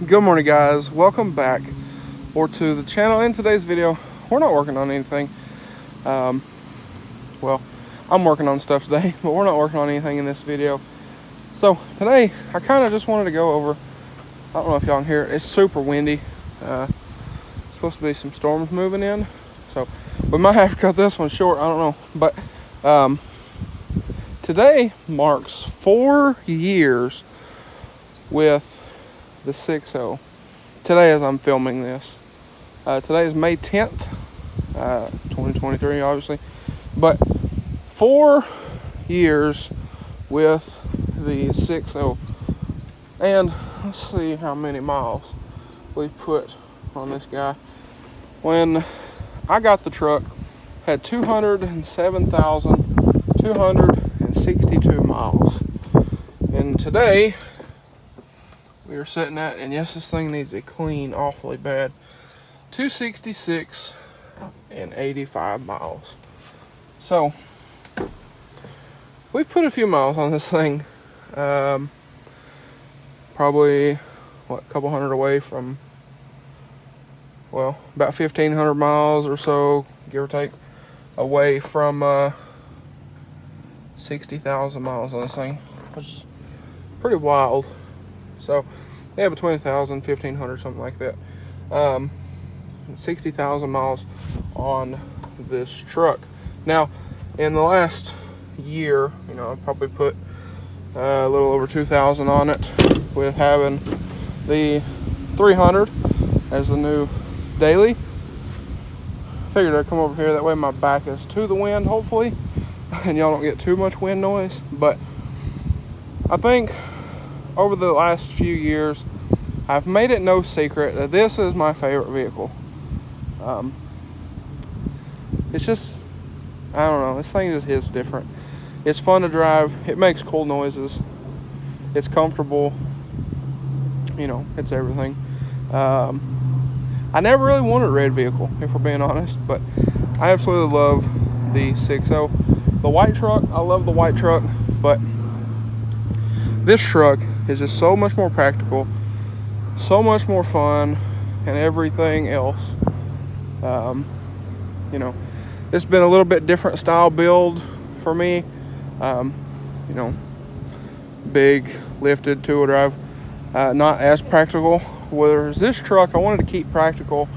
Good morning, guys. Welcome back to the channel. In today's video, we're not working on anything. Well, I'm working on stuff today, but we're not working on anything in this video. So today, I kind of just wanted to go over, I don't know if y'all can hear it, it's super windy. Supposed to be some storms moving in, so we might have to cut this one short, I don't know. But today marks 4 years with the 6.0 today as I'm filming this. Today is May 10th, 2023 obviously, but 4 years with the 6.0, and let's see how many miles we put on this guy. When I got the truck, had 207,262 miles, and today we are sitting at, and yes, this thing needs a clean awfully bad, 266 and 85 miles. So we've put a few miles on this thing. Probably a couple hundred away from, well, about 1,500 miles or so, give or take, away from 60,000 miles on this thing, which is pretty wild. So yeah, between 1,000 and 1,500, something like that. 60,000 miles on this truck. Now, in the last year, you know, I probably put a little over 2,000 on it with having the 300 as the new daily. Figured I'd come over here, that way my back is to the wind, hopefully, and y'all don't get too much wind noise. But I think over the last few years, I've made it no secret that this is my favorite vehicle. It's just, I don't know, this thing just hits different. It's fun to drive, it makes cool noises, it's comfortable, you know, it's everything. I never really wanted a red vehicle, if we're being honest, but I absolutely love the 6.0. The white truck, I love the white truck, but this truck is just so much more practical, so much more fun, and everything else. You know, it's been a little bit different style build for me. You know, big, lifted, two-wheel drive, not as practical. Whereas this truck, I wanted to keep practical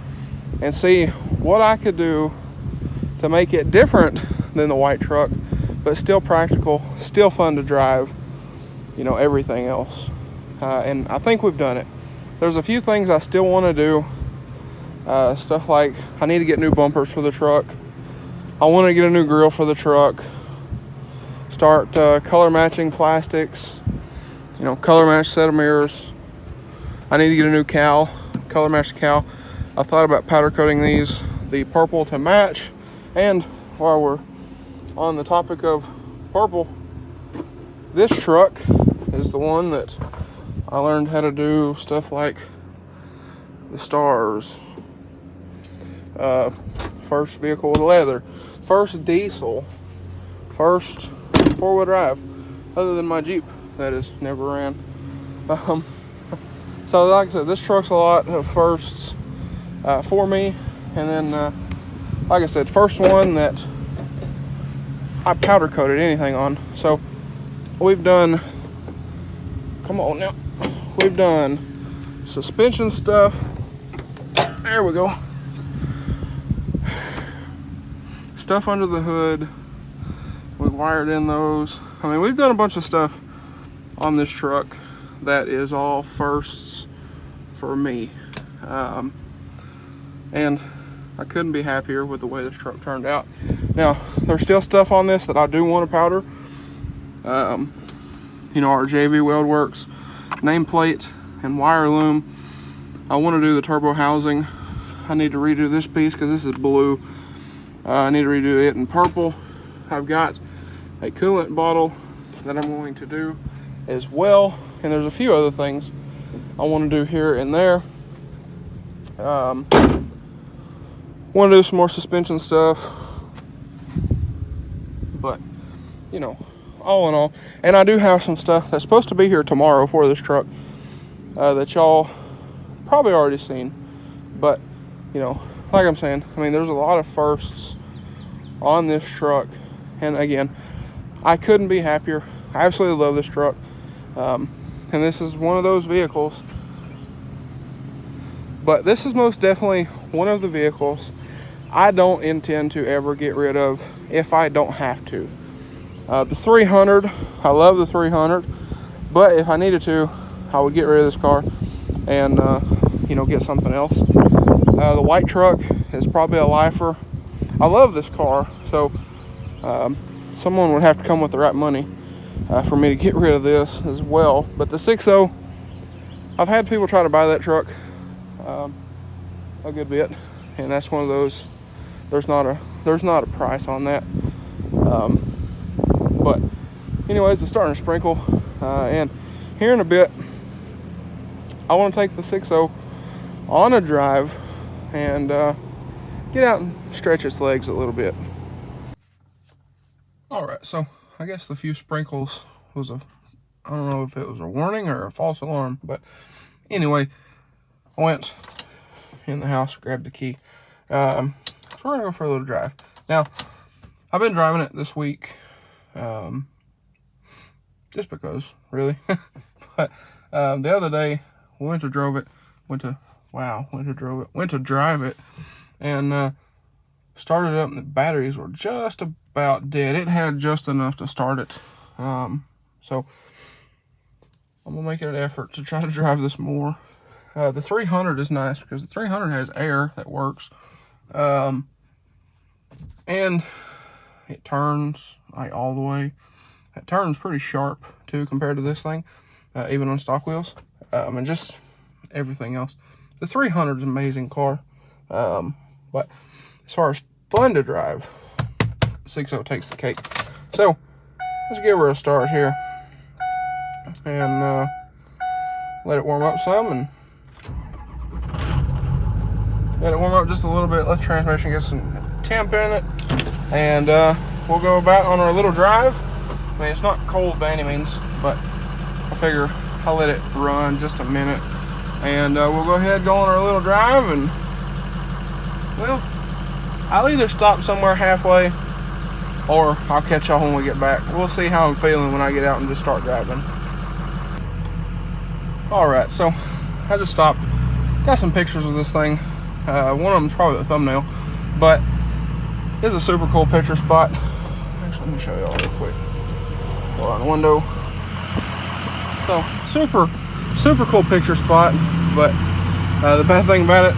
and see what I could do to make it different than the white truck, but still practical, still fun to drive, you know, everything else. And I think we've done it. There's a few things I still want to do. Stuff like, I need to get new bumpers for the truck. I want to get a new grill for the truck. Start color matching plastics. You know, color match set of mirrors. I need to get a new cowl, color match cowl. I thought about powder coating these, the purple to match. And while we're on the topic of purple, this truck is the one that I learned how to do stuff like the stars. First vehicle with leather, first diesel, first four-wheel drive, other than my Jeep that is never ran. So like I said, this truck's a lot of firsts for me. And then like I said, first one that I powder coated anything on. So we've done, come on now, we've done suspension stuff, there we go, stuff under the hood, we wired in those. I mean, we've done a bunch of stuff on this truck that is all firsts for me, and I couldn't be happier with the way this truck turned out. Now, there's still stuff on this that I do want to powder. You know, our JV Weld Works nameplate and wire loom. I want to do the turbo housing. I need to redo this piece because this is blue. I need to redo it in purple. I've got a coolant bottle that I'm going to do as well, and there's a few other things I want to do here and there. Want to do some more suspension stuff, but you know, all in all, and I do have some stuff that's supposed to be here tomorrow for this truck that y'all probably already seen. But, you know, like I'm saying, I mean, there's a lot of firsts on this truck. And again, I couldn't be happier. I absolutely love this truck. And this is one of those vehicles. But this is most definitely one of the vehicles I don't intend to ever get rid of if I don't have to. The 300, I love the 300, but if I needed to, I would get rid of this car and, you know, get something else. The white truck is probably a lifer. I love this car, so someone would have to come with the right money for me to get rid of this as well. But the 6.0, I've had people try to buy that truck a good bit, and that's one of those. There's not a price on that. But anyways, it's starting to sprinkle, and here in a bit, I want to take the 6.0 on a drive and get out and stretch its legs a little bit. All right, so I guess the few sprinkles was I don't know if it was a warning or a false alarm, but anyway, I went in the house, grabbed the key. So we're gonna go for a little drive. Now, I've been driving it this week, just because, really. But the other day, we went to drive it, and started up, and the batteries were just about dead. It had just enough to start it. So I'm gonna make it an effort to try to drive this more. The 300 is nice because the 300 has air that works, and it turns like all the way. It turns pretty sharp too compared to this thing, even on stock wheels, and just everything else. The 300 is an amazing car, but as far as fun to drive, 6.0 takes the cake. So let's give her a start here and let it warm up some, and let it warm up just a little bit. Let the transmission get some temp in it, and we'll go about on our little drive. I mean, it's not cold by any means, but I figure I'll let it run just a minute, and we'll go ahead and go on our little drive, and well, I'll either stop somewhere halfway or I'll catch y'all when we get back. We'll see how I'm feeling when I get out and just start driving. Alright, so I just stopped, got some pictures of this thing. One of them's probably the thumbnail, but this is a super cool picture spot. Actually, let me show y'all real quick. Go on the window. So super cool picture spot, but the bad thing about it,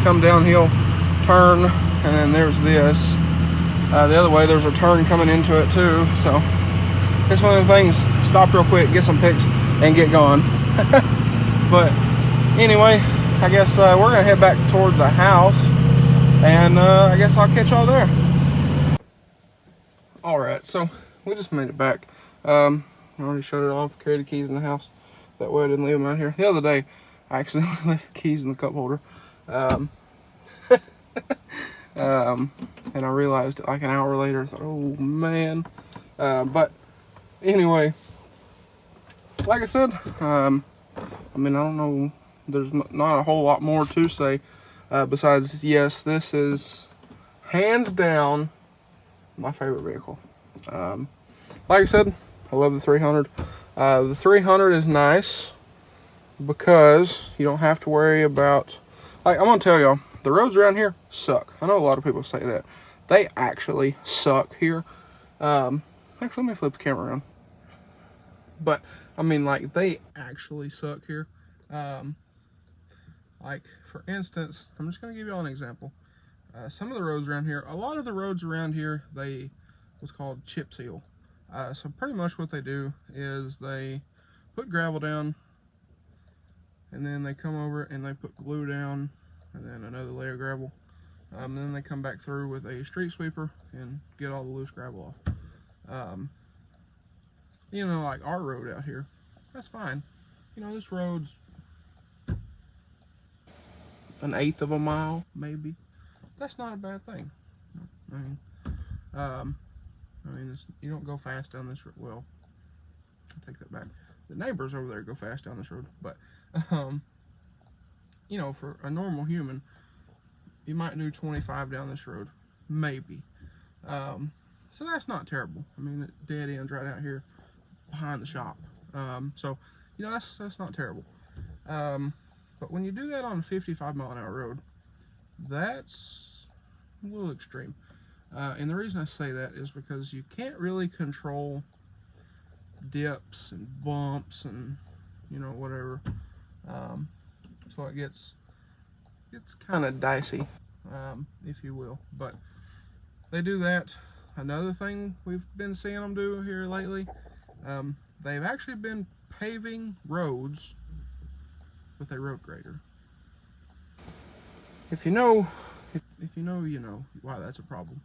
come downhill, turn, and then there's this. The other way, there's a turn coming into it too, so it's one of the things. Stop real quick, get some pics, and get gone. But anyway, I guess we're gonna head back toward the house, and I guess I'll catch y'all there. All right, so we just made it back. I already shut it off, carried the keys in the house. That way I didn't leave them out here. The other day, I accidentally left the keys in the cup holder. And I realized it like an hour later. I thought, oh man. But anyway, like I said, I mean, I don't know, there's not a whole lot more to say besides, yes, this is hands down my favorite vehicle. Like I said, I love the 300. The 300 is nice because you don't have to worry about, like, I'm gonna tell y'all, the roads around here suck. I know a lot of people say that. They actually suck here. Actually, let me flip the camera around. But, I mean, like, they actually suck here. Like, for instance, I'm just going to give you all an example. Some of the roads around here, a lot of the roads around here, what's called chip seal. So pretty much what they do is they put gravel down, and then they come over and they put glue down, and then another layer of gravel. Then they come back through with a street sweeper and get all the loose gravel off. You know, like our road out here, that's fine. You know, this road's 1/8 of a mile, maybe. That's not a bad thing. I mean, you don't go fast down this road. Well, I take that back. The neighbors over there go fast down this road, but you know, for a normal human, you might do 25 down this road, maybe. So that's not terrible. I mean, it dead ends right out here behind the shop. So, you know, that's not terrible. But when you do that on a 55-mile-an-hour road, that's a little extreme. And the reason I say that is because you can't really control dips and bumps and, you know, whatever. So it gets kind of dicey, if you will. But they do that. Another thing we've been seeing them do here lately, they've actually been paving roads with a road grader. If you know, you know why that's a problem.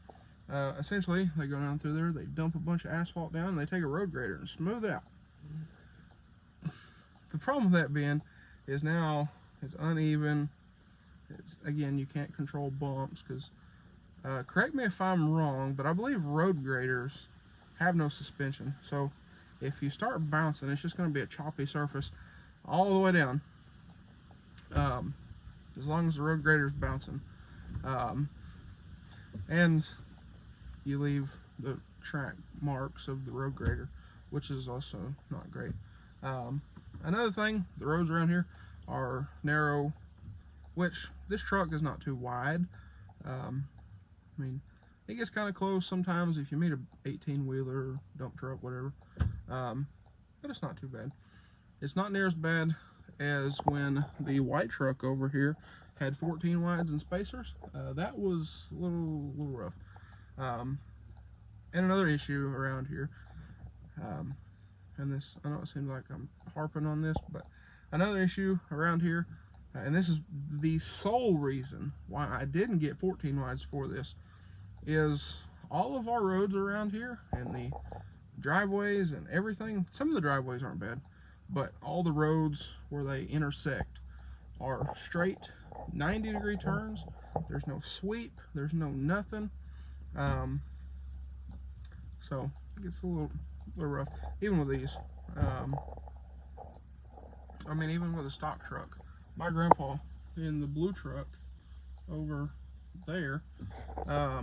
Essentially, they go down through there, they dump a bunch of asphalt down, and they take a road grader and smooth it out. The problem with that being is now it's uneven. Again, you can't control bumps because, correct me if I'm wrong, but I believe road graders have no suspension. So if you start bouncing, it's just going to be a choppy surface all the way down, as long as the road grader's bouncing. And you leave the track marks of the road grader, which is also not great. Another thing, the roads around here are narrow, which this truck is not too wide. I mean, it gets kind of close sometimes if you meet a 18-wheeler, dump truck, whatever. But it's not too bad. It's not near as bad as when the white truck over here had 14 wides and spacers. That was a little rough. And another issue around here, and this, I know it seems like I'm harping on this, but another issue around here, and this is the sole reason why I didn't get 14 wides for this, is all of our roads around here and the driveways and everything. Some of the driveways aren't bad, but all the roads where they intersect are straight 90-degree turns. There's no sweep, there's no nothing. So it gets a little rough, even with these. I mean, even with a stock truck. My grandpa in the blue truck over there, I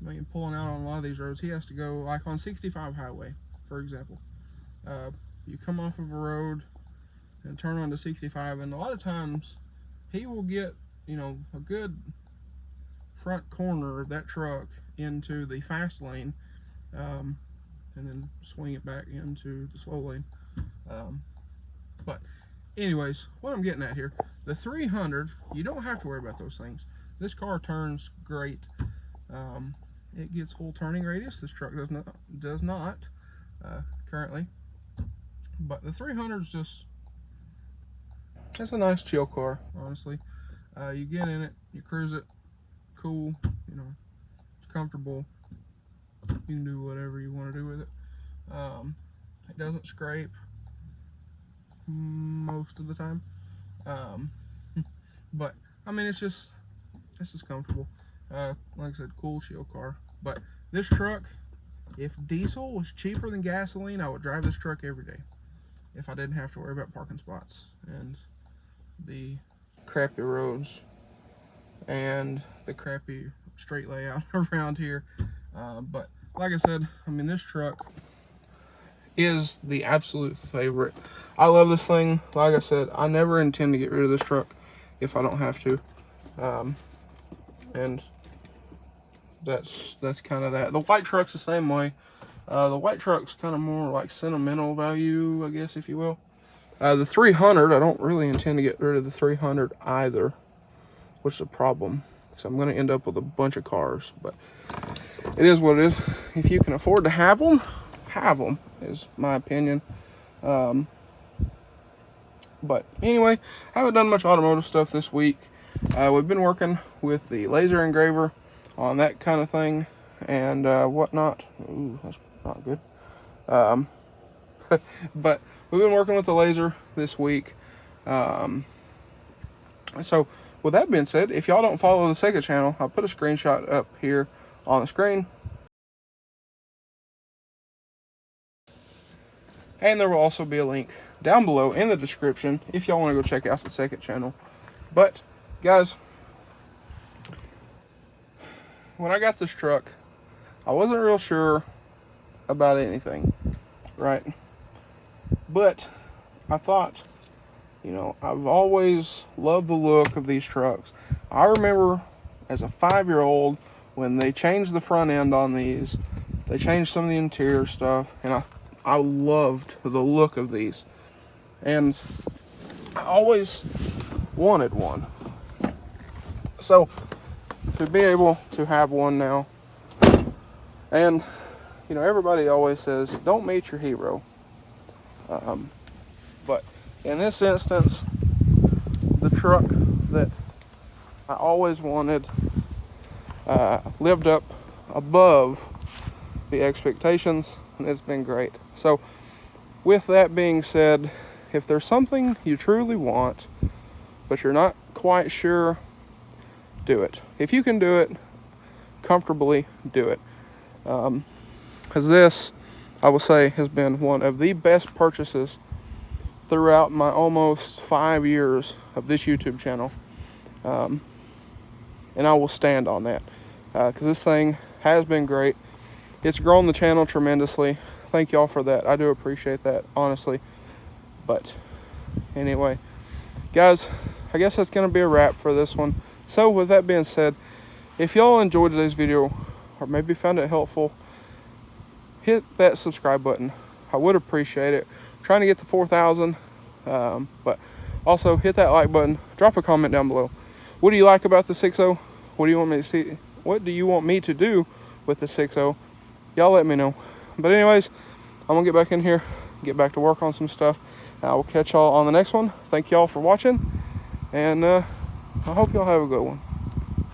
mean, pulling out on a lot of these roads, he has to go, like on 65 highway, for example. You come off of a road and turn onto 65, and a lot of times he will get, you know, a good front corner of that truck into the fast lane, and then swing it back into the slow lane. But anyways, what I'm getting at here, the 300, you don't have to worry about those things. This car turns great. It gets full turning radius. This truck does not currently. But the 300 is just, it's a nice chill car, honestly. You get in it, you cruise it, cool, you know, it's comfortable. You can do whatever you want to do with it. It doesn't scrape most of the time. But I mean, it's just comfortable. Like I said, cool, chill car. But this truck, if diesel was cheaper than gasoline, I would drive this truck every day if I didn't have to worry about parking spots and the crappy roads and the crappy straight layout around here. But like I said, I mean, this truck is the absolute favorite. I love this thing. Like I said, I never intend to get rid of this truck if I don't have to. And that's kind of that. The white truck's the same way. The white truck's kind of more like sentimental value, I guess, if you will. The 300, I don't really intend to get rid of the 300 either, which is a problem, because I'm going to end up with a bunch of cars. But it is what it is. If you can afford to have them, is my opinion. But anyway, I haven't done much automotive stuff this week. We've been working with the laser engraver on that kind of thing and whatnot. Ooh, that's not good. But we've been working with the laser this week. So with that being said, if y'all don't follow the second channel, I'll put a screenshot up here on the screen. And there will also be a link down below in the description if y'all want to go check out the second channel. But guys, when I got this truck, I wasn't real sure about anything, right? But I thought, you know, I've always loved the look of these trucks. I remember as a 5-year-old when they changed the front end on these, they changed some of the interior stuff, and I loved the look of these. And I always wanted one. So to be able to have one now, and you know, everybody always says don't meet your hero, but in this instance, the truck that I always wanted lived up above the expectations, and it's been great. So with that being said, if there's something you truly want but you're not quite sure, do it. If you can do it comfortably, do it. Because this, I will say, has been one of the best purchases throughout my almost 5 years of this YouTube channel. And I will stand on that, because this thing has been great. It's grown the channel tremendously. Thank y'all for that. I do appreciate that, honestly. But anyway, guys, I guess that's going to be a wrap for this one. So with that being said, if y'all enjoyed today's video or maybe found it helpful, hit that subscribe button. I would appreciate it. I'm trying to get to 4,000, but also hit that like button. Drop a comment down below. What do you like about the 6.0? What do you want me to see? What do you want me to do with the 6.0? Y'all let me know. But anyways, I'm gonna get back in here, get back to work on some stuff. I will catch y'all on the next one. Thank y'all for watching, and I hope y'all have a good one.